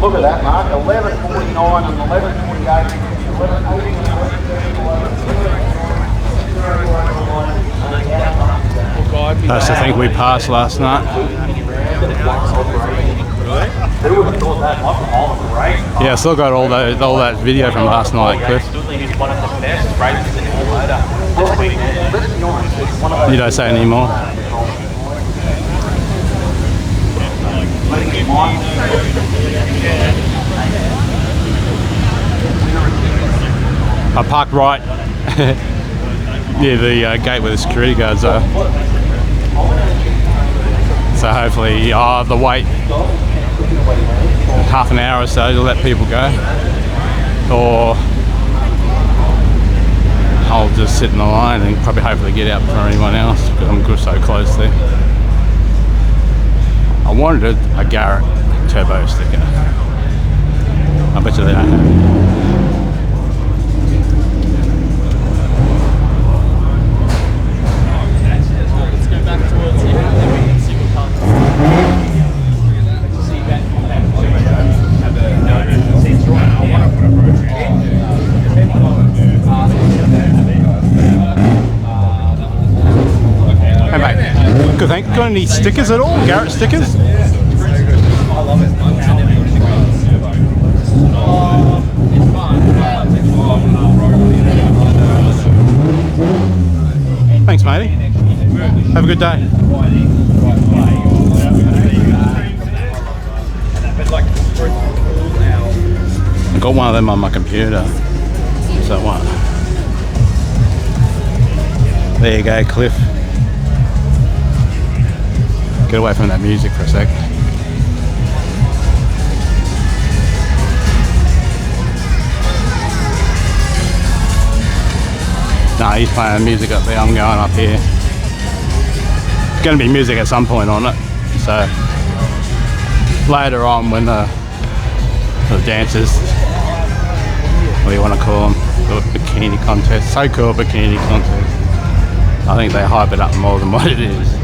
Look at that, Mark. 11:49 and 11:48. 11:80. That's the thing we passed last night. Yeah, I still got all that video from last night, Cliff. You don't say anymore. I parked right near the gate where the security guards are. So hopefully the wait half an hour or so to let people go, or I'll just sit in the line and probably hopefully get out before anyone else because I'm so close there. I wanted a Garrett turbo sticker. I bet you they don't have it. Hey mate, good thank you. Got any stickers at all? Garrett stickers? Thanks matey. Have a good day. I got one of them on my computer. What's that one? There you go, Cliff. Get away from that music for a sec. No, he's playing music up there. I'm going up here. There's going to be music at some point on it. So later on when the dancers, what do you want to call them? The bikini contest. So cool, bikini contest. I think they hype it up more than what it is.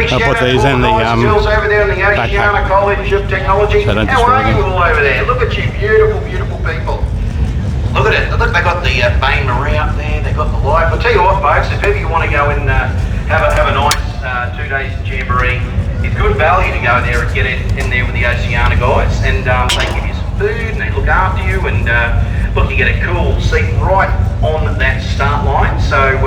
I'll put these in the over there in the Oceana College of Technology. So how are you all over there? Look at you, beautiful, beautiful people. Look at it. Look, they got the Bain Marie up there. They got the life. I'll tell you what, folks. If ever you want to go and have a nice 2 days in Jamboree, it's good value to go there and get in there with the Oceana guys, and they give you some food and they look after you. And look, you get a cool seat right on that start line. So.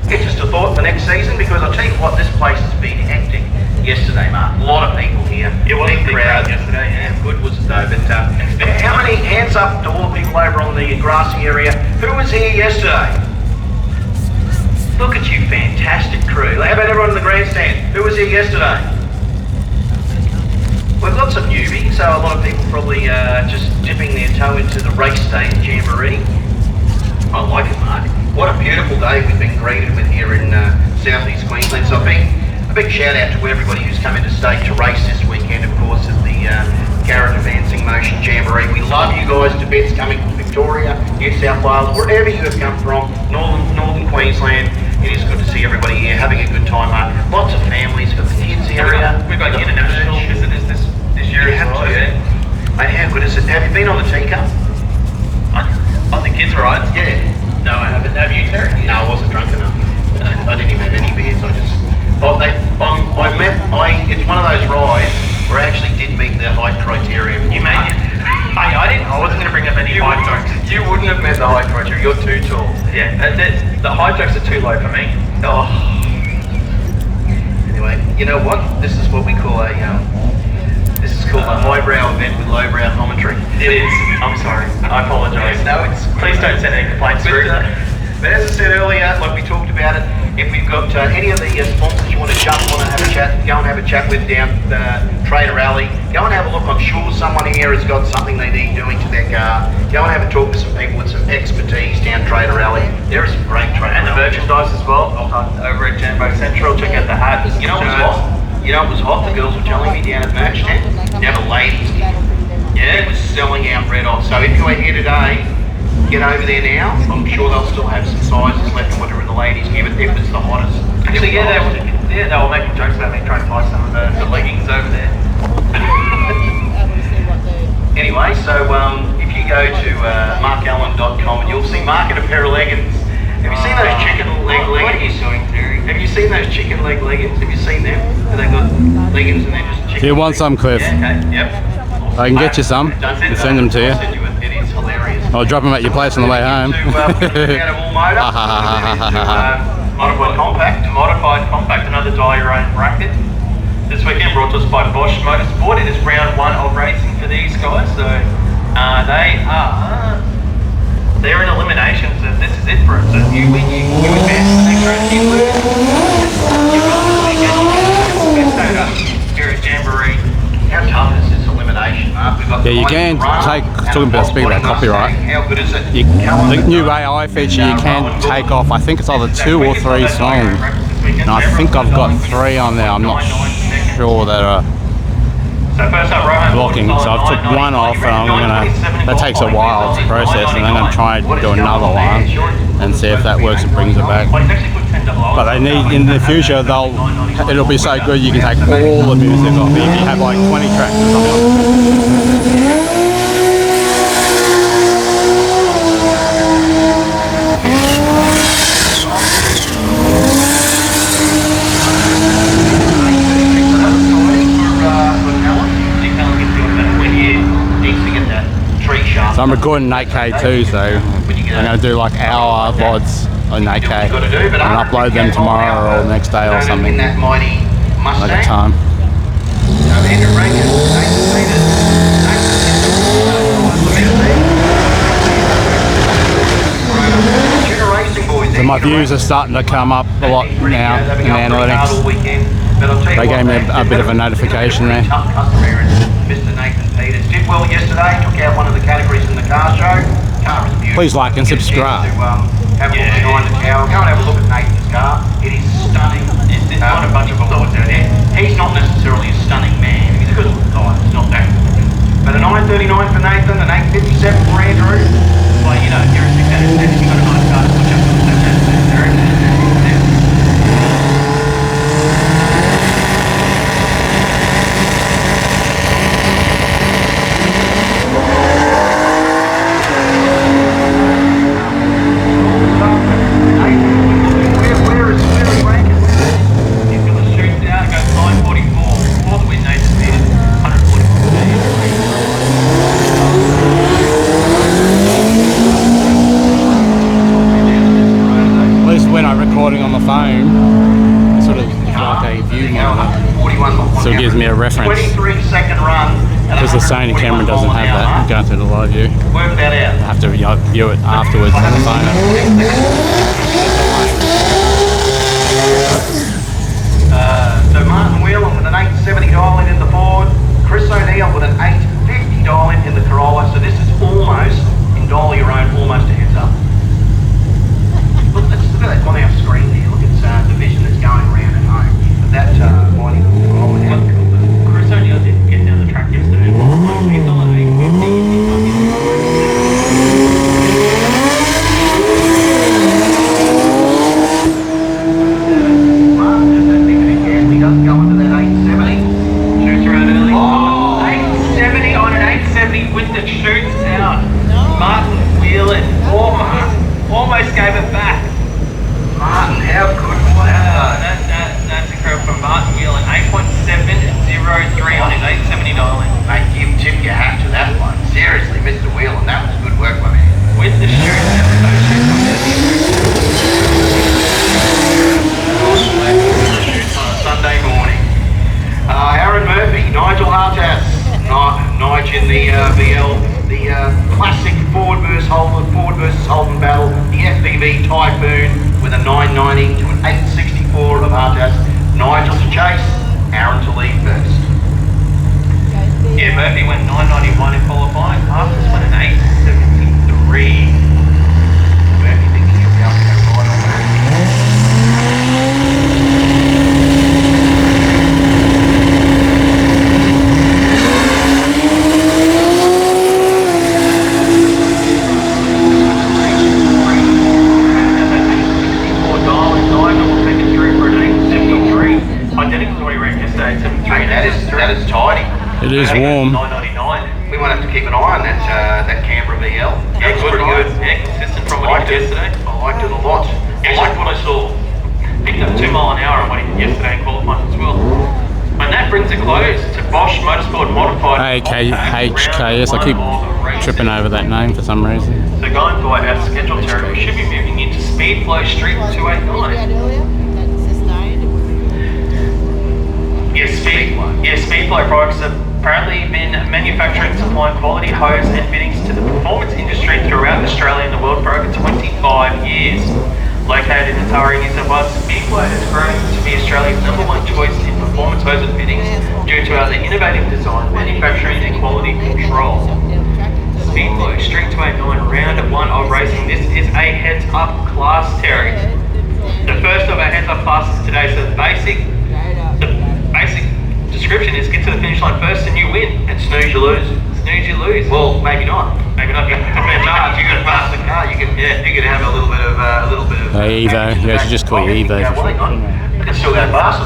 It's just a thought for next season, because I'll tell you what, this place has been hectic yesterday, Mark. A lot of people here. It was a big crowd yesterday, yeah. Good was it though, but how many hands up to all the people over on the grassy area? Who was here yesterday? Look at you, fantastic crew. How about everyone in the grandstand? Who was here yesterday? We've got some newbies, so a lot of people probably just dipping their toe into the race day in Jamboree. I like it, Mark. What a beautiful day we've been greeted with here in southeast Queensland. So a big shout out to everybody who's come into state to race this weekend, of course, at the Garrett Advancing Motion Jamboree. We love you guys to bits coming from Victoria, New South Wales, wherever you have come from, northern Queensland. It is good to see everybody here having a good time, Mark. Lots of families for the kids area. We've got international visitors this year as well. Mate, how good is it? Have you been on the teacup? On the kids' rides? Yeah. No, I haven't. Have you, Terry? No, I wasn't drunk enough. I didn't even have any beers. It's one of those rides where I actually did meet the height criteria. You made it? I wasn't going to bring up any height jokes. You wouldn't have met the height criteria. You're too tall. Yeah, the height jokes are too low for me. Oh. Anyway, you know what? This is what we call a This is called a highbrow event with lowbrow commentary. It is. I'm sorry. I apologise. No, please don't send any complaints through. But as I said earlier, like we talked about it, If we've got any of the sponsors you want to jump on and have a chat, go and have a chat with down Trader Alley. Go and have a look. I'm sure someone here has got something they need doing to their car. Go and have a talk to some people with some expertise down Trader Alley. There are some great Trader And the merchandise as well. Over at Jambo Central, check out the hat. You know what was hot? You know what was hot? The girls were telling me down at merch tent. Down the ladies. Yeah, it was selling out red hot. So if you are here today, get over there now. I'm sure they'll still have some sizes left and whatever in the ladies here, but if it's the hottest. Actually, they were making jokes about me trying to buy some of the leggings over there. Anyway, so if you go to markallen.com and you'll see Mark in a pair of leggings. Have you seen those chicken leg leggings? What are you doing, Terry? Have you seen those chicken leg leggings? Have you seen them? They've got leggings and they're just chicken. Do you want some, Cliff? Yeah, okay, yep. I can get you some. Don't Send them to you. I'll send you it. It is hilarious. I'll drop them at your place on the way home. Modified Compact, another die your own bracket. This weekend brought to us by Bosch Motorsport. It is round 1 of racing for these guys. So they're in eliminations, and this is it for them. So if you win, you advance to the next round. If you lose, you've got the weekend. You can get Garrett Jamboree. How tough is this elimination, Mark? We've got Yeah, you can talking about speaking about copyright. How good is it? The new AI feature, you can take off, I think it's either 2 or 3 songs. And I think I've got 3 on there. I'm not sure that are So first up, Rohan blocking. So I've took 1 off, and I'm gonna. That takes a while to process, and then I'm gonna try and do another one and see if that works and brings it back. But they need in the future it'll be so good you can take all the music off. If you have like 20 tracks or something. So I'm recording 8K too, so I'm going to do like hour VODs on 8K and upload them tomorrow or next day or something, like a time. So my views are starting to come up a lot now in the analytics. They gave me a bit of a notification there. Did well yesterday, took out one of the categories in the car show. Car is beautiful. Please like and subscribe. Have a look behind the tower. Go and have a look at Nathan's car. It is stunning. There's not a bunch of awards out there. He's not necessarily a stunning man. He's a good looking guy. It's not that good. But a 939 for Nathan, an 857 for Andrew. Well, you know, if you're a 6 out of 10, if you've got a nice car to put you up to the 7 out of 10, there. On the phone, sort of like a view monitor, so it gives me a reference. 23-second run. Because the Sony camera doesn't have that. I'm going through the live view. Work that out. I have to view it afterwards on the phone. So Martin Whelan with an 870 dial in the Ford, Chris O'Neill with an 850 dial in the Corolla. So this is almost, in dial your own, almost a heads up. Look at that on our screen there. Look at the vision that's going around at home. But that mighty Corolla, how cool is it? Chris O'Neill didn't get down the track yesterday. He's on 850. Martas, Nigel to chase, Aaron to lead first. Yeah, Murphy went 9.91 in qualifying. Marcus went an 8.73. Murphy thinking he'll be able to go right on that. Identical to what he ran yesterday, 73. That is tidy. It is warm. 9.99. We might have to keep an eye on that Canberra VL. Yeah, That's good, pretty good. Yeah, consistent from what he did yesterday. I liked it a lot. I liked what I saw. Picked up 2 mile an hour on what he did yesterday in qualifying as well. And that brings a close to Bosch Motorsport Modified. HKS, I keep tripping over that name for some reason. So going by our schedule, Terry, we should be moving into Speedflow Street 289. Speedflow products have apparently been manufacturing and supplying quality hose and fittings to the performance industry throughout Australia and the world for over 25 years. Located in Otaria, New South Wales, Speedflow has grown to be Australia's #1 choice in performance hose and fittings due to our innovative design, manufacturing and quality control. Speedflow Street 289, round 1 of racing. This is a heads-up class, Terry. The first of our heads-up classes today. So the basic description is get to the finish line first and you win. And snooze you lose. Snooze you lose. Well, maybe not. Maybe not. If you got to pass the car, you can have a little bit of Evo. You should just call it Evo. You can still go past it.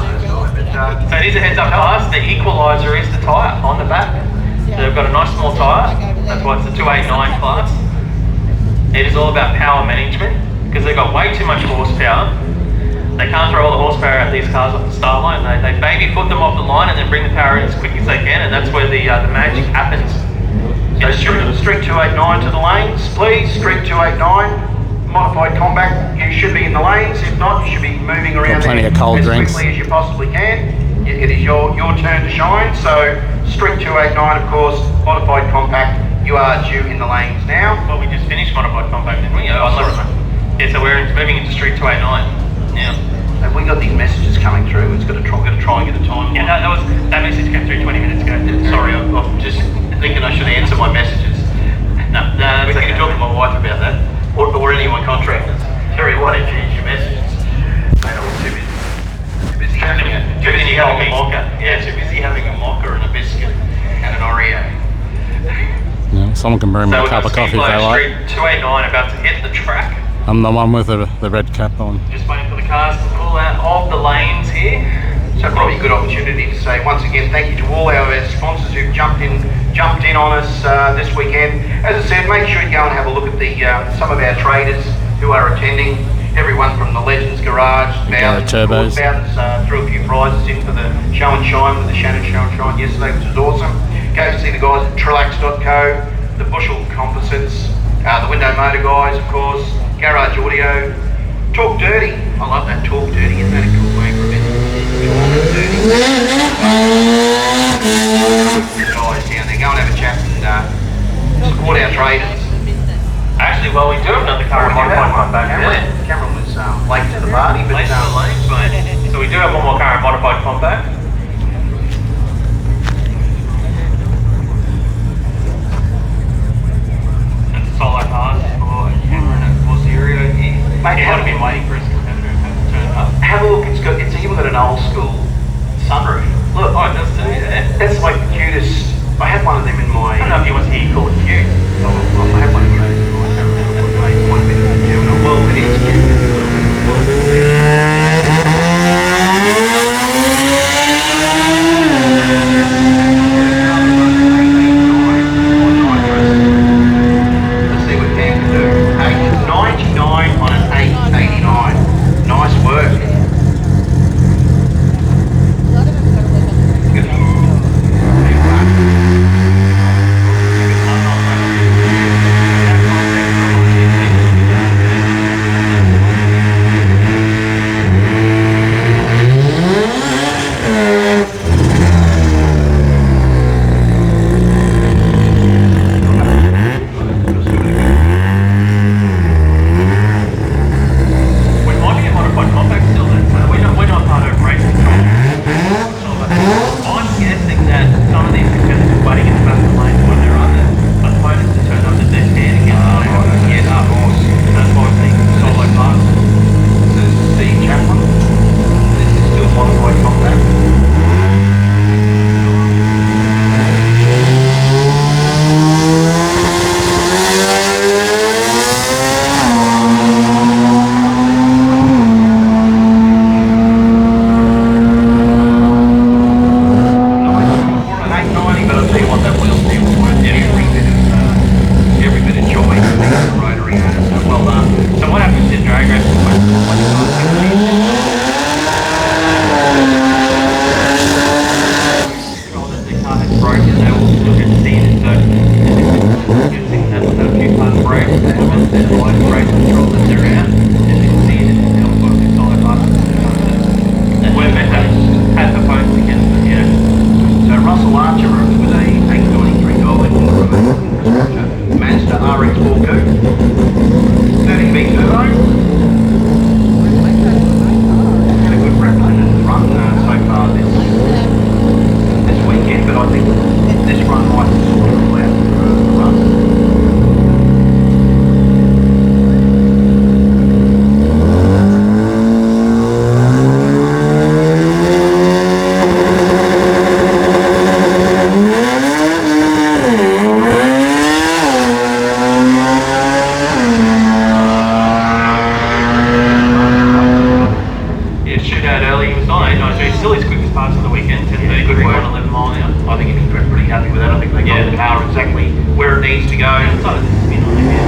So it is a heads-up class. The equaliser is the tyre on the back. So they've got a nice small tyre. That's why it's the 289 class. It is all about power management because they've got way too much horsepower. They can't throw all the horsepower at these cars off the start line. They baby foot them off the line and then bring the power in as quick as they can, and that's where the magic happens. So street 289 to the lanes, please. Street 289, modified combat. You should be in the lanes. If not, you should be moving around Got plenty there of cold as drinks. quickly as you possibly can. It is your turn to shine. So street 289, of course, modified compact. You are due in the lanes now. Well, we just finished modified compact, didn't we? Yeah, so we're moving into street 289 now. Have we got these messages coming through? It's got to try and get a time. Yeah, that message came through 20 minutes ago. Sorry, I'm just thinking I should answer my messages. No, We can talk to my wife about that, or any of my contractors. Terry, why didn't you use your messages? Mate, I was too busy. Too busy having a mocha. Yeah, too busy having a mocha and a biscuit and an Oreo. Yeah, someone can bring me a cup of coffee if they like. Street 289 about to hit the track. I'm the one with the red cap on. Just waiting for the cars to pull out of the lanes here. So probably a good opportunity to say once again thank you to all our sponsors who've jumped in on us this weekend. As I said, make sure you go and have a look at the some of our traders who are attending. Everyone from the Legends Garage, Turbos. Threw a few prizes in for the show and shine with the Shannon show and shine yesterday, which was awesome. Go to see the guys at Trillax.co, the Bushel Composites, the Window Motor guys, of course, Garage Audio, Talk Dirty. I love that Talk Dirty. Isn't that a cool way for a bit? Talk Dirty. Guys down there, go and have a chat and support our traders. Actually, well, we do have another car in modified compact. Cameron was late to the party, but so we do have one more car in modified compact. And solo cars for Cameron and Forcerio here. Mate, He would have been waiting for his competitor to turn up. have a look. It's even got an old school sunroof. Look, Oh, it does too, yeah. that's like the cutest. I had one of them in my. I don't know if he wants to hear you call it cute. I had one of those. I can't remember what it might have been a Gemini. Well, it is cute. Let's see what Dan can do. 899 on an 889. Nice work. Good. still his quickest parts of the weekend, 10:30, good work on 11 mile now. I think he'd be pretty happy with that. I think they got the power exactly where it needs to go. It's not a spin on him yet.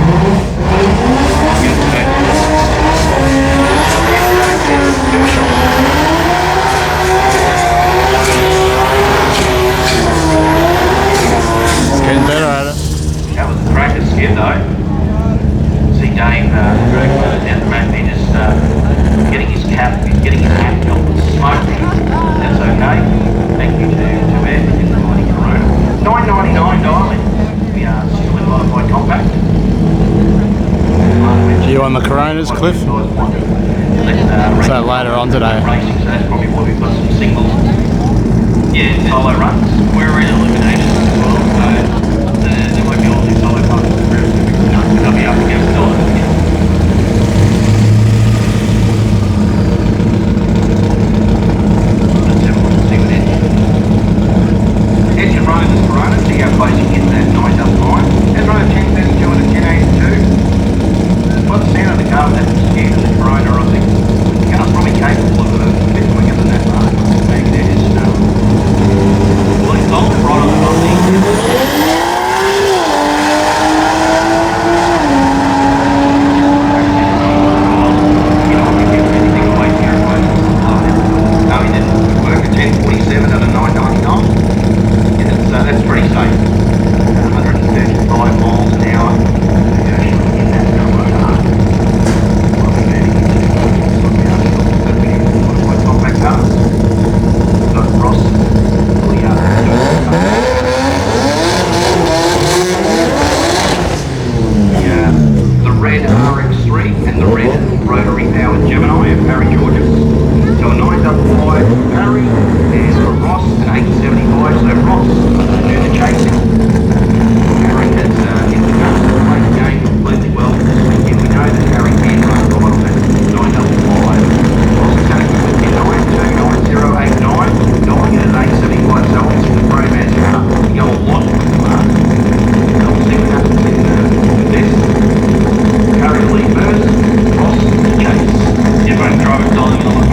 It's getting better at it. That was a cracker skid though. See Dave down the track there just getting his hat filled with smoke. That's okay. Thank you to Ed in the mighty Corona. $9.99 darling. We are still in modified compact. You on the Coronas, Cliff? Is that later on today? Racing, so that's probably why we've got some singles. Yeah, solo runs. We're in elimination as well, so there won't be all these solo parts. They'll be up against all of them. Let's have a look and see what Edge and running this Corona, see how close you get that 999. Edge running 1032 and a 1082. By the sound of the car with that skid and the Corona, I think the car's probably capable of a bit quicker than that mark. Maybe that is well, it's all right on the bumping. That's pretty safe. 135 miles an hour. Compact cars. Got Ross. The red RX3 and the red rotary powered Gemini of Harry Georges. So a 955 Harry and for Ross an 875. So Ross do the chasing. Harry has in the car played the game completely well this weekend. We know that Harry can run right on that 955. Ross is going to give it 929089. Going at an 875. So obviously the Pro Man's car will go a lot with the mark. We'll see what happens in this. Harry to lead first, Ross to chase. Everyone driving down the line.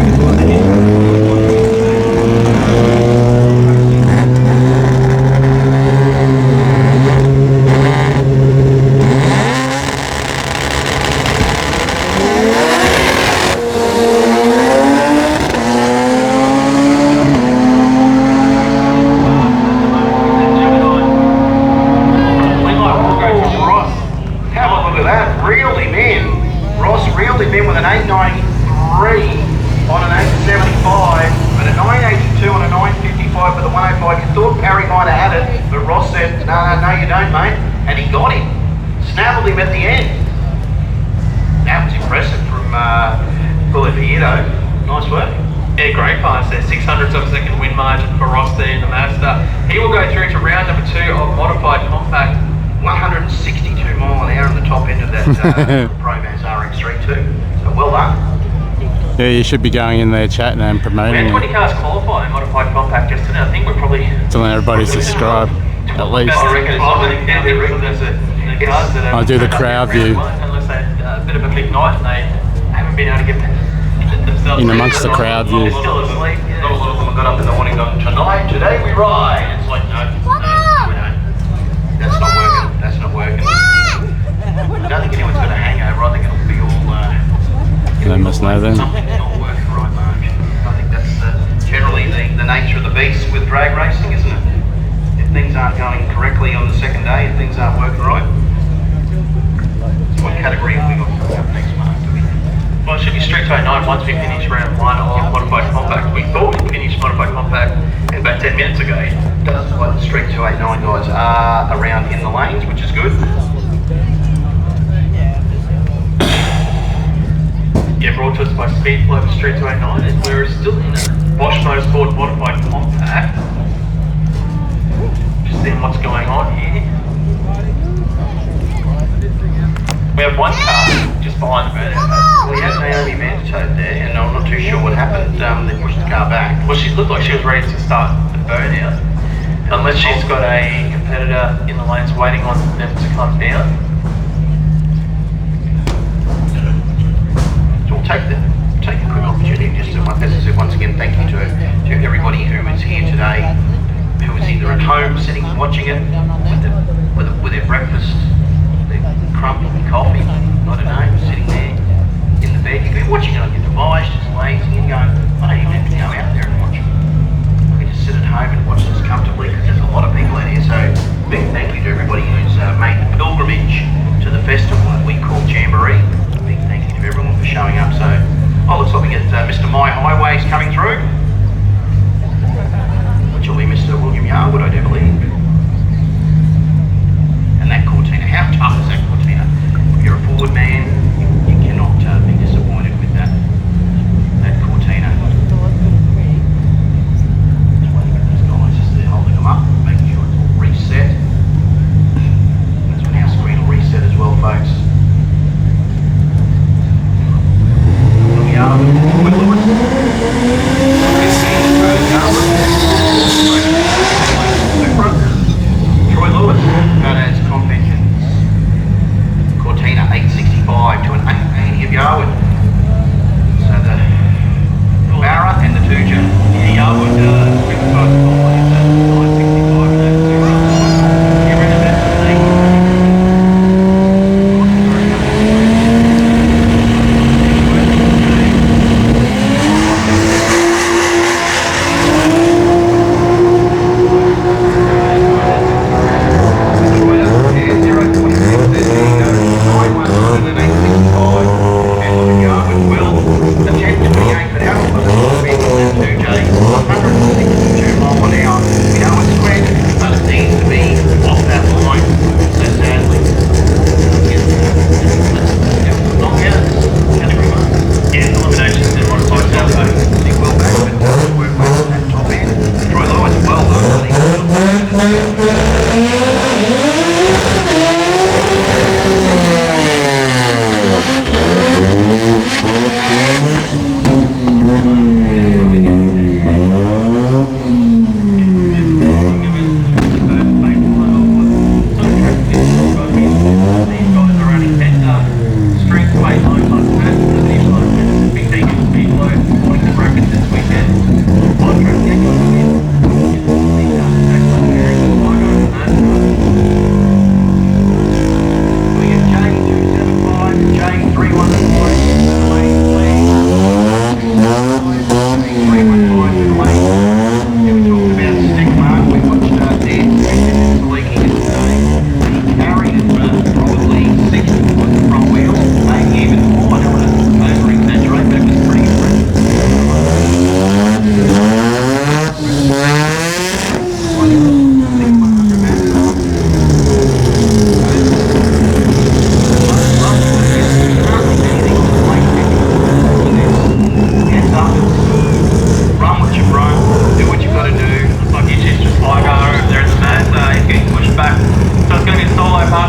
Pro Man's RX3 too. So well done. Yeah, you should be going in there chatting and promoting We had 20 cars qualify in modified compact yesterday. I think we're probably telling everybody to subscribe at least. I reckon it's not really the cars that I'll do the crowd view. Unless they had a bit of a big night and they haven't been able to get themselves in amongst the crowd view. They're still asleep. A lot of them got up in the morning going, today we ride. It's like, no, we don't. That's not working. That's not working. I don't think anyone's got a hangover. I think it'll be all. They must know then. Something's not working right, Mark. I think that's generally the nature of the beast with drag racing, isn't it? If things aren't going correctly on the second day, if things aren't working right. What category have we got coming up next, Mark? Well, it should be straight to 09 once we finish round 1 of modified compact. We thought we'd finish modified compact about 10 minutes ago. Doesn't like the Street 289 guys are around in the lanes, which is good. Yeah, brought to us by Speedflow for Street 289, and we're still in a Bosch Motorsport modified compact. Just seeing what's going on here. We have one car just behind the burnout. We had Naomi Manchot there, and I'm not too sure what happened. They pushed the car back. Well, she looked like she was ready to start the burnout. Unless she's got a competitor in the lanes waiting on them to come down. So we'll take a quick opportunity just to, as I said once again, thank you to here today who was either at home sitting watching it with their breakfast, their crumpy coffee, I don't know, sitting there in the bed. You could be watching it on your device, just lazy and going, I don't even have to go out there and watch it. I can just sit at home and watch this comfortably because there's a lot of people out here. So big thank you to everybody who's made the pilgrimage to the festival that we call Jamboree. Big thank you to everyone for showing up. So, looks like we get Mr. My Highways coming through, which will be Mr. William Yarwood, I do believe. And that Cortina, how tough is that Cortina? If you're a forward man, you cannot be disappointed with that Cortina. Just waiting for these guys just there holding them up, making sure it's all reset. That's when our screen will reset as well, folks. Troy Lewis. Troy Lewis, known as Conventions. Cortina 865 to an 880 of Yarwood. So the Barra and the Tuja. Yeah, Yarwood, is 965 and that's 0. Get rid of that today.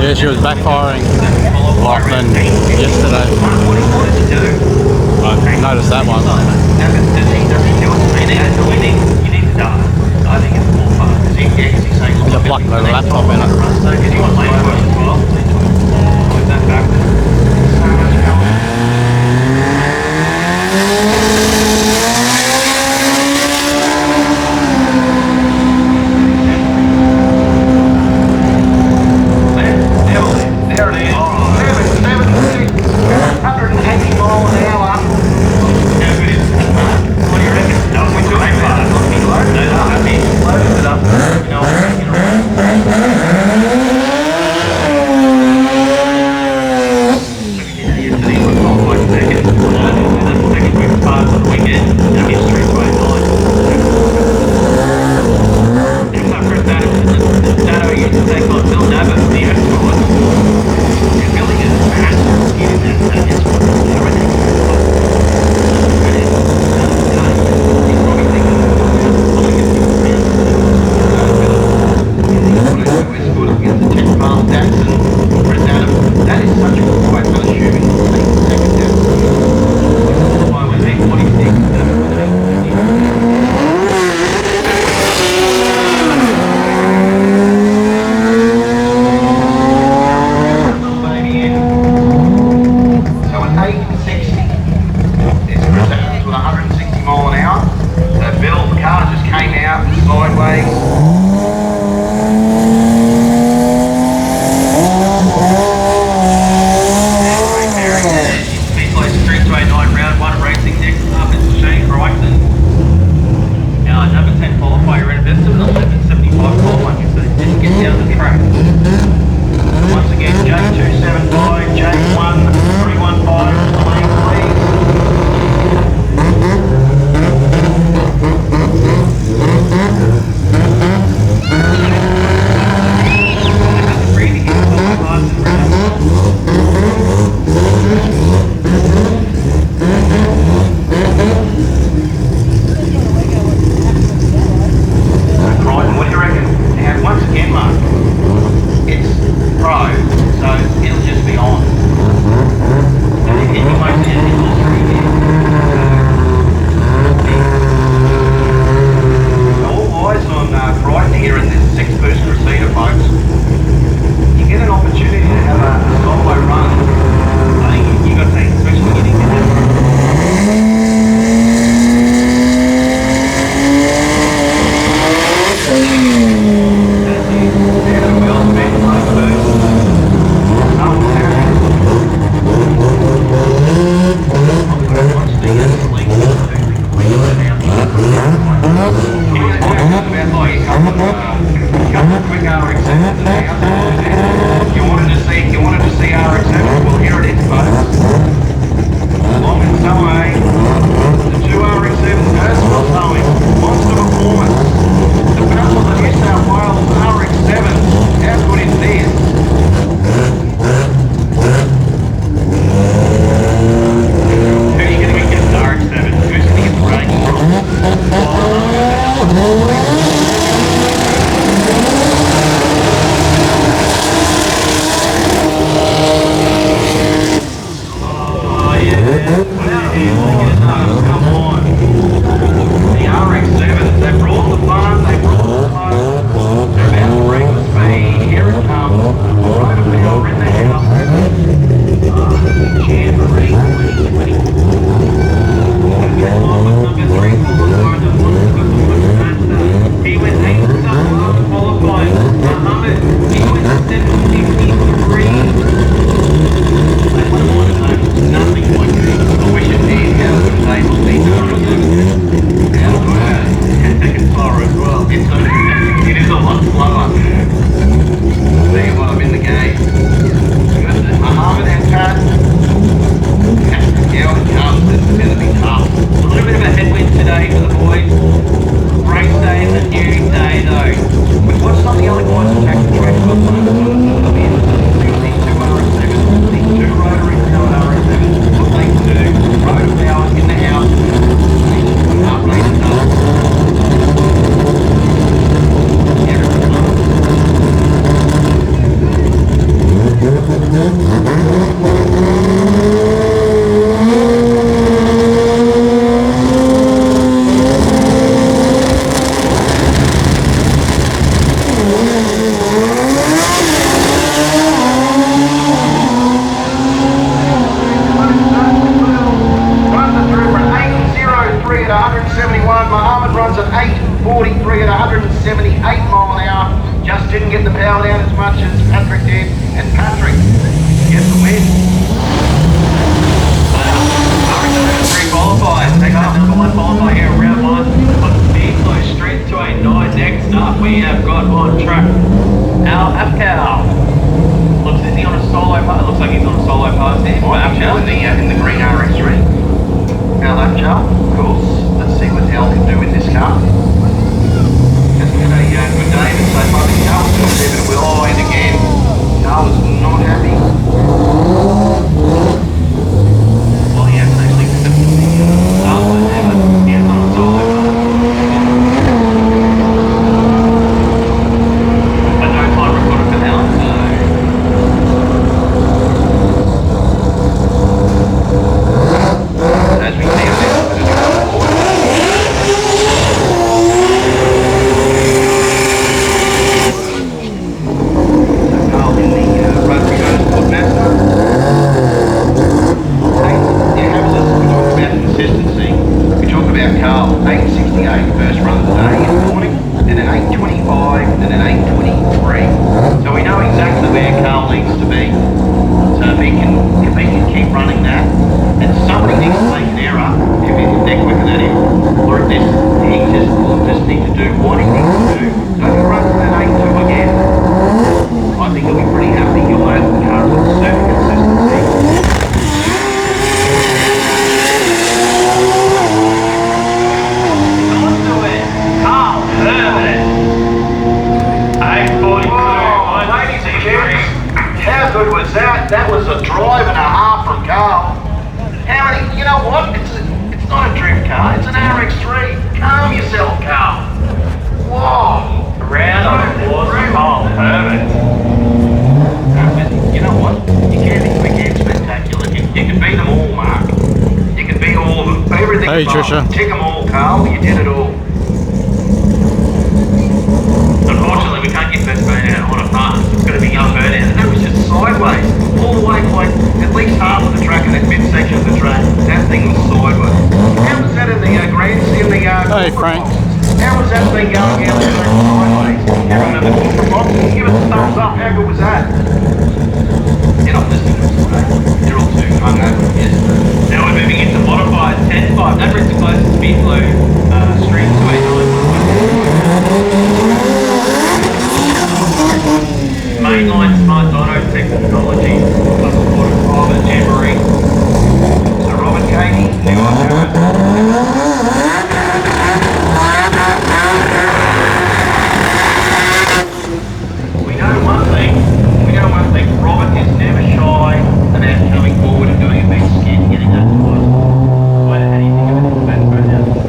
Yeah, she was backfiring Lachlan yesterday. I noticed that one. He's a pluck the laptop in it. 8:43 at 178 mile an hour. Just didn't get the power down as much as Patrick did, and Patrick gets the win. Qualified. Take up number 1 qualifier here, round 1. On big low straight to a 9. Next up, we have got on track Al Afcal. Looks is he on a solo pass? Looks like he's on a solo pass there. In the green RX3. Al Afcal, of course. Let's see what Al can do in this car. Has been a good day, but so far the car was going to see a bit of Will. Oh, and again, car was not happy. Well, he hasn't actually picked up the start line there, but he is on a solo pass. But no time recorded for Al, so... As we see, Carl in the rotary motorsport master. We talk about consistency. We talk about Carl, 8:68 first run of the day in the morning, and an 8:25, and an 8:23. So we know exactly where Carl needs to be. So if he can keep running that, and somebody needs to make an error if they're quicker than him, or if he just need to do what he needs to do. Don't you run to that 8.2 again? I think he'll be pretty happy. He'll know that the car is on super consistency. On to it. Carl Herbert. 8:42. Oh, ladies and gents, how good was that? That was a drive and a half from Carl. How many? You know what? It's not a drift car. It's an RX3. Calm yourself, Carl. Whoa. Round of applause for Carl Herbert. You know what? You can spectacular. You can beat them all, Mark. You can beat all of them. Everything. Hey, Trisha. Tick them all, Carl. You did it all. Unfortunately, we can't get Brisbane out on a pass. It's going to be young burn out. That was just sideways. All the way, like, at least half of the track and that midsection of the track. That thing was sideways. How was that in the Hey, Frank. How was that thing going out there sideways? Everyone in the corporate box, give us a thumbs up. How good was that? You're not listening to us today. You're all too hungover. Yes. Now we're moving into modified 10-5. That brings the closest speed flow stream to a 9. Mainline smart dyno technology supported Brisbane Jamboree. So Robert Katie, New York. We know one thing. Robert is never shy about coming forward and doing a big skid and getting that to us. Why did anything of it back right now to the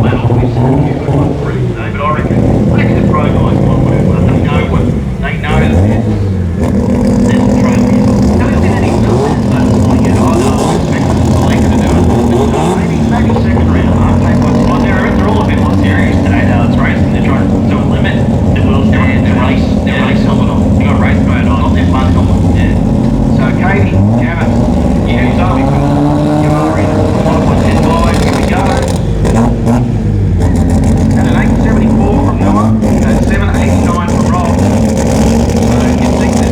Well, obviously, you got one through today, but I reckon the pro guys might whatever. They know that there's a trophy. No, he'll get any I expect the league to do it. Maybe second round. Well, they're all a bit more serious today now. It's racing. They're trying to limit the wheel stand. Their race helmet on. You got race mode on. Not their fun helmet. Yeah. So Katie, Gavin, you are in modified 10-5. Here we go. And an 874 from Noah, and a 789 from Rob. So you think that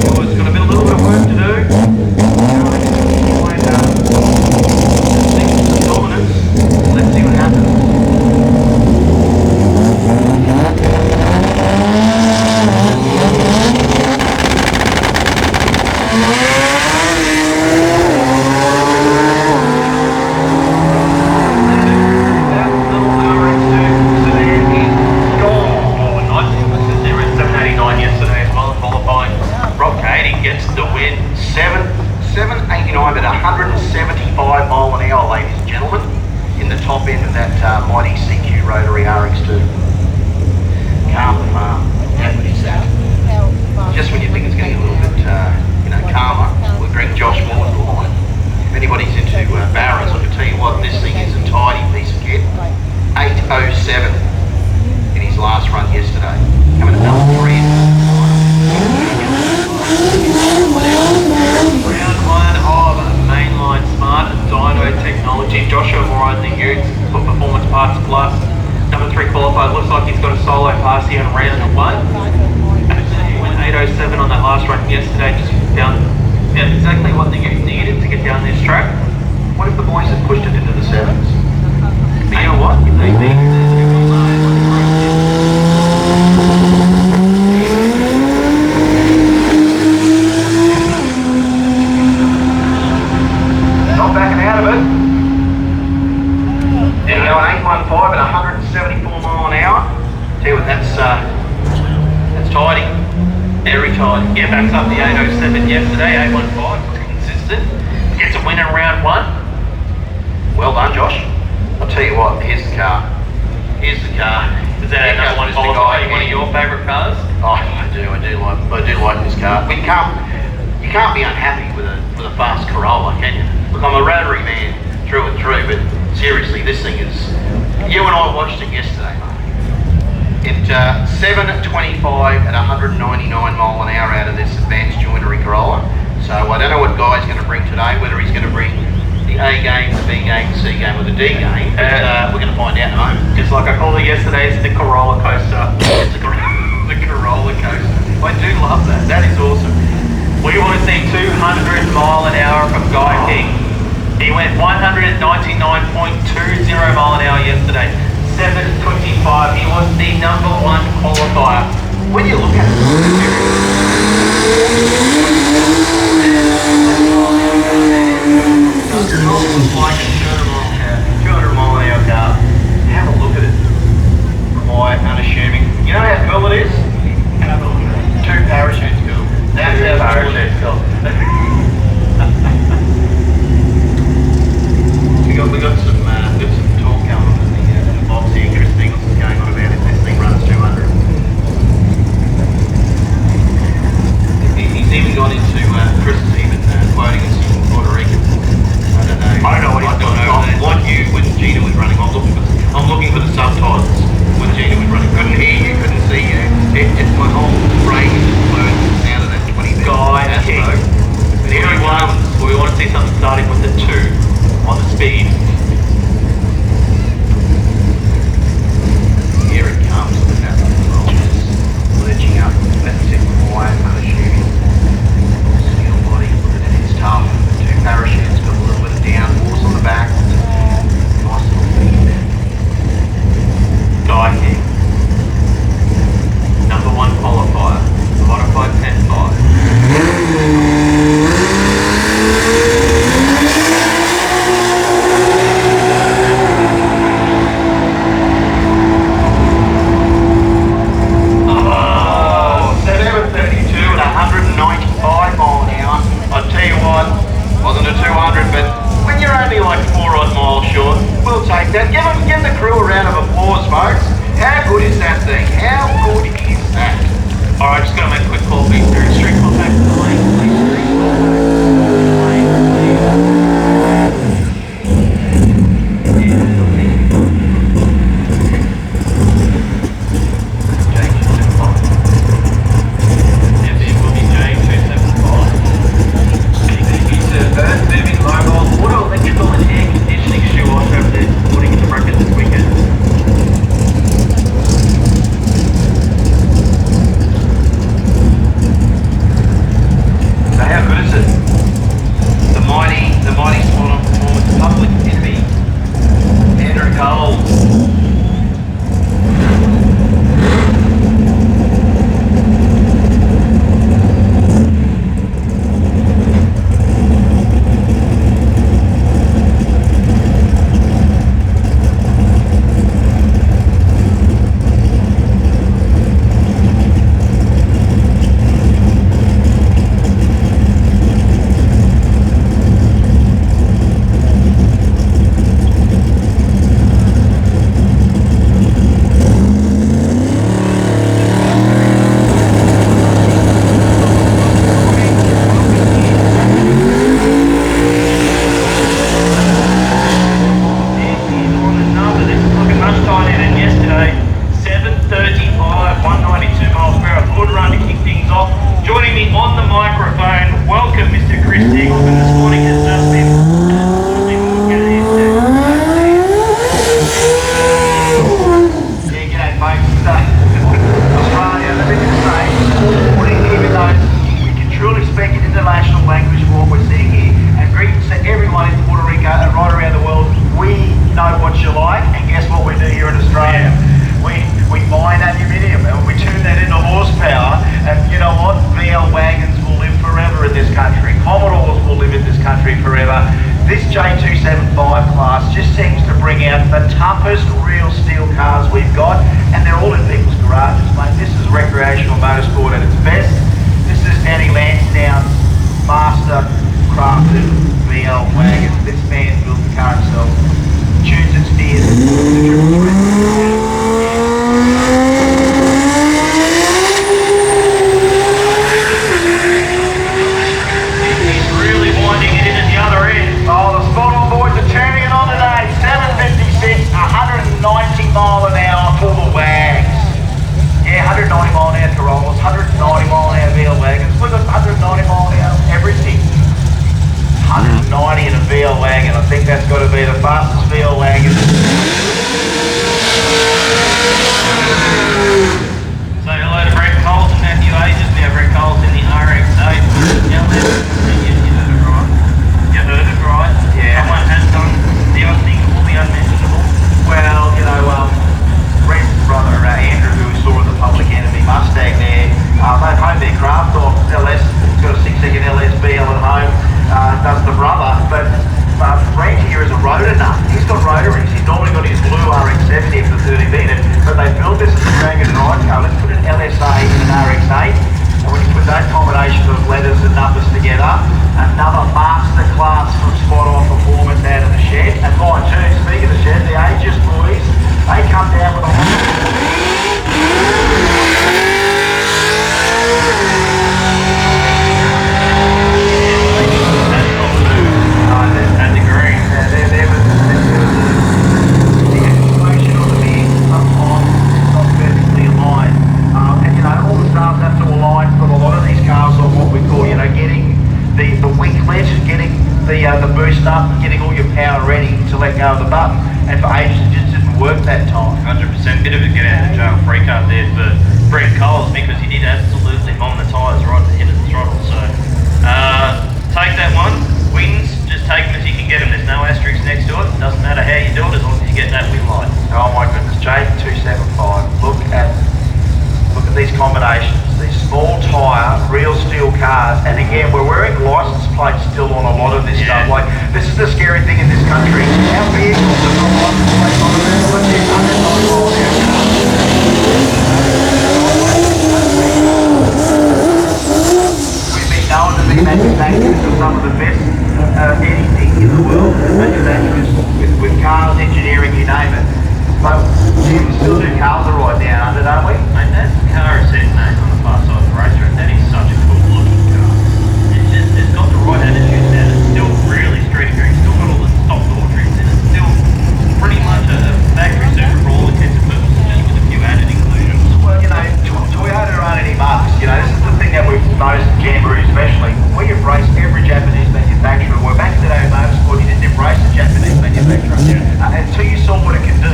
Noah's got a little bit of work to do. Dominance. Let's see what happens. Gets the win. 789 at 175 mile an hour, ladies and gentlemen, in the top end of that mighty CQ rotary RX2. Calm the farm. Just when you think it's getting a little bit, calmer, we'll bring Josh Moore to the line. If anybody's into barrows, I can tell you what, this thing is a tidy piece of kit. 807 in his last run yesterday. Coming to number 3. Round 1 of mainline smart dyno technology. Joshua Moore on the Utes for Performance Parts Plus. Number like he's got a solo pass here on round 1. He went 8.07 on that last run yesterday, just found exactly what the ute needed to get down this track. What if the boys had pushed it into the 7s? But you know what? If they beat Not backing out of it. There you go, an 815 at 174 mile an hour. Tell you what, that's tidy. Very tight. Yeah, backs up the 807 yesterday, 815, consistent. Gets a win in round 1. Well done, Josh. I'll tell you what, here's the car. Here's the car. Is that another one qualified? One of your favourite cars? Oh, I do like this car. You can't be unhappy with a fast Corolla, can you? Look, I'm a rotary man through and through, but seriously, this thing is. You and I watched it yesterday. At 7.25 at 199 mile an hour out of this advanced joinery Corolla. So I don't know what Guy's going to bring today, whether he's going to bring the A game, the B game, the C game, or the D game. But we're going to find out in a moment. Just like I called it yesterday, it's the Corolla coaster. It's the Corolla coaster. I do love that. That is awesome. We want to see 200 mile an hour from Guy King. He went 199.20 mile an hour yesterday. 7.25. He was the #1 qualifier. When you look at it, it looks like a 200 mile an hour car. Have a look at it. Quite unassuming. You know how cool it is? Have a look at it. 2 parachutes cool. That's how parachutes cool. We got some talk going on in the box here. Chris Nichols is going on about if this thing runs 200. He's even gone into Chris is even quoting us in Puerto Rican. I don't know what he's doing over there. Like you, when Gina was running, I'm looking for the subtitles when Gina was running. Couldn't hear you, couldn't see you. It's my whole brain is blurred with the sound of that 20 minutes. Guy King. Here he was. We want to see something starting with the 2 on the speed. Here it comes. Look at that. Just lurching up. That's it. Quiet, unassuming. Steel body. Look at it. It's tough. 2 parachutes. Got a little bit of downforce on the back. Nice little feed. Guy King. #1 qualifier. Modified 10.5. Wasn't a 200, but when you're only like 4 odd miles short, we'll take that. Give the crew a round of applause, folks. How good is that thing? How good is that? Alright, just going to make a quick call. Be very strict contact to the lane. And guess what we do here in Australia? We mine aluminium and we turn that into horsepower, and you know what? VL wagons will live forever in this country. Commodores will live in this country forever. This J275 class just seems to bring out the toughest real steel cars we've got, and they're all in people's garages, mate. This is recreational motorsport at its best. This is Danny Lansdowne's master crafted VL wagon. This man built the car himself, tunes and steers the triple threat. Oh, the spot-on boys are turning it on today. 756, 190 mile an hour for the wags. Yeah, 190 mile an hour Corollas, 190 mile an hour VL wagons. We've got 190 mile an hour everything. 190 in a VL wagon. I think that's got to be the fastest VL wagon. Say hello to Brett Coles and Matthew Ages. We have Brett Coles in the RX8. Now you heard it right. Yeah. Someone has done the unthinkable, the unmentionable. Well, you know, Brent's brother Andrew, who we saw at the Public Enemy Mustang there, they've honed their craft off LS. He's got a 6-second LS BL at home. Does the brother, but Brent here is a rotor nut. He's got rotaries. He's normally got his blue RX-70 for 30 minutes, but they built this as a Dragon ride car. Let's put an LSA in an RX-8. And when you put that combination of letters and numbers together, another master class from spot-on performance out of the shed. And mind too, speaking of the shed, the Aegis boys, they come down with a and the green. the explanation on the beer sometimes is not perfectly aligned. And you know, all the stars have to align for a lot of these cars on what we call, you know, getting the winklet, getting the boost up, getting all your power ready to let go of the button. And for ages it just didn't work that time. 100%. Bit of a get out of jail free card there for Brett Coles, because he did absolutely bomb the tyres right at the hit of the throttle. So take that one. Wins, just take them as you can get them. There's no asterisk next to it. Doesn't matter how you do it as long as you get that win light. Oh my goodness, J275. Look at these combinations, these small tyre, real steel cars, and again, we're wearing license plates still on a lot of this stuff. Like, this is the scary thing in this country. Our vehicles have got license plates on them, but they're under control now. We've been known to be manufacturers of some of the best anything in the world, manufacturers with cars, engineering, you name it. But we still do cars are right down under, don't we? Mate, that car is set name on the far side of the racetrack. That is such a cool looking car. It's got the right attitude now. It's still really street green. It's still got all the stock door trims in it. It's still pretty much a factory super for all intents and purposes, just with a few added inclusions. Well, you know, Toyota aren't any mugs. You know, this is the thing that we've noticed in Jamboree especially. We embrace every Japanese manufacturer. We're back in the day of motorsport, you didn't embrace the Japanese manufacturer until you saw what it can do.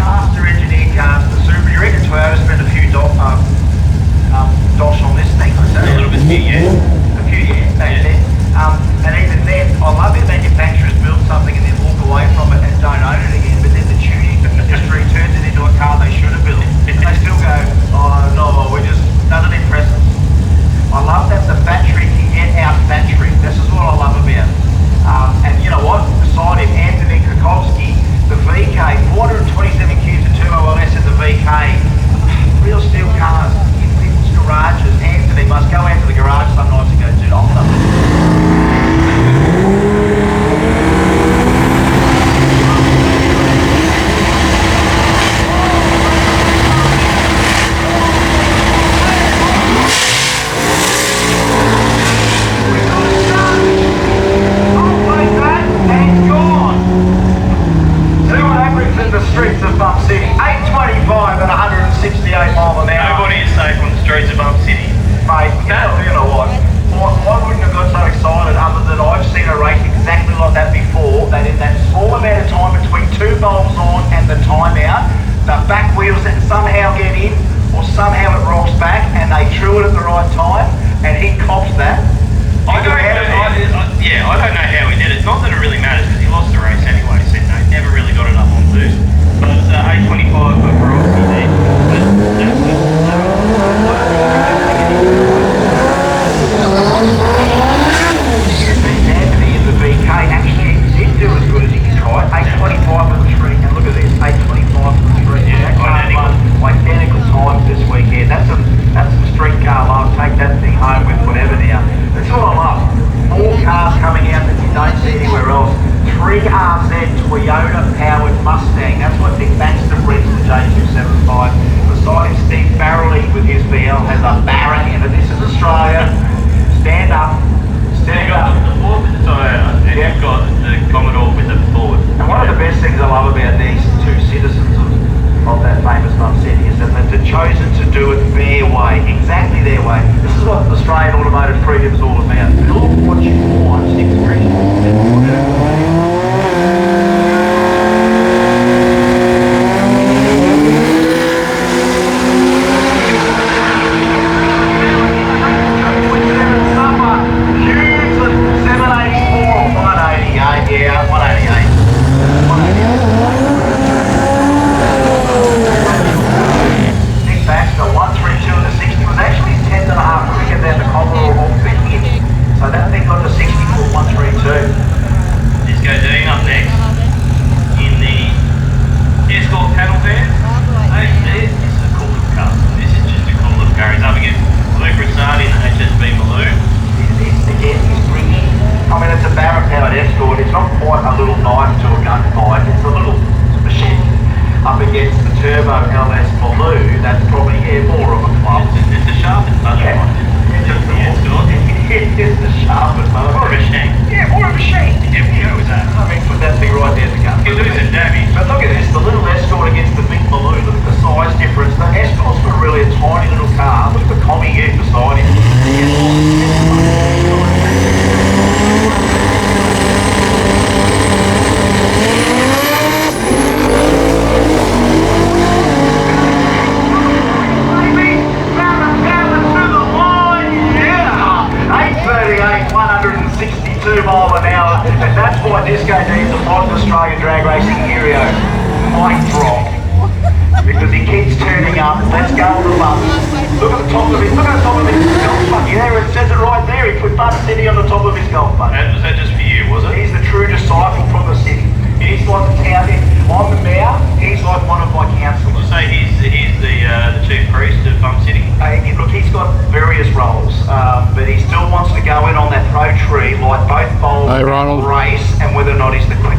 Master engineered cars, the Subaru. You reckon Toyota spent a few dosh on this thing? A little bit few, yeah. A few, yeah, back then. And even then, I love it manufacturers build something and then walk away from it and don't own it again, but then the tuning industry turns it into a car they should have built. And they still go, oh no, doesn't impress us. I love that the battery can get out battery. This is what I love about it. And you know what? Beside him, Anthony Kukovsky, the VK, 427 cubes of turbo LS in the VK. Real steel cars in people's garages. Anthony must go out to the garage some nights and go, dude, I'm streets of Bump City, 825 at 168 miles an hour. Nobody is safe on the streets of Bump City. Mate, you know what? I wouldn't have got so excited other than I've seen a race exactly like that before, that in that small amount of time between two bulbs on and the timeout, the back wheels that somehow get in, or somehow it rocks back, and they drew it at the right time, and he cops that. I don't know how he did it. Not that it really matters, because he lost the race anyway, so no never really got enough on boost. But it's 825 for Roxy Anthony in the VK actually did do as good as he tried. 825 for the street, and look at this, 825 for the street. Yeah, that car won identical times this weekend. That's some street car love. Take that thing home with whatever now. That's what I love. More cars coming out that you don't see anywhere else. 3RZ Toyota powered Mustang. That's what Nick Baxter brings to J275. Beside him, Steve Farrelly with his BL has a Barrett in it. This is Australia. Stand up. Stand up. the Ford with the Toyota, and you've got the Commodore with the Ford. And one of the best things I love about these two citizens of that famous Mum City is that they've chosen to do it their way, exactly their way. This is what Australian automotive freedom is all about. Build what you want, stick to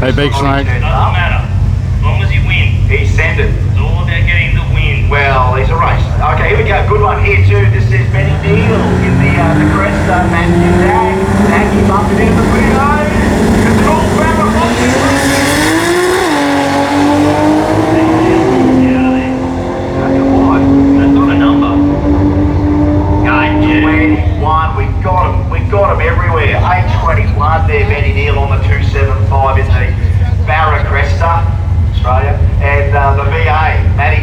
Hey, Big Snake. Doesn't matter. As long as you win. He's sending. It's all about getting the win. Well, he's a racer. Okay, here we go. Good one here too. This is Benny Neal in the Cresta. Matthew Dag. Nagy bumping into the window. Control Barrett. That's not a number. 21. We got him everywhere. 821 there, Benny Neal on the 275 in the Barra Cresta, Australia, and the VA, Matty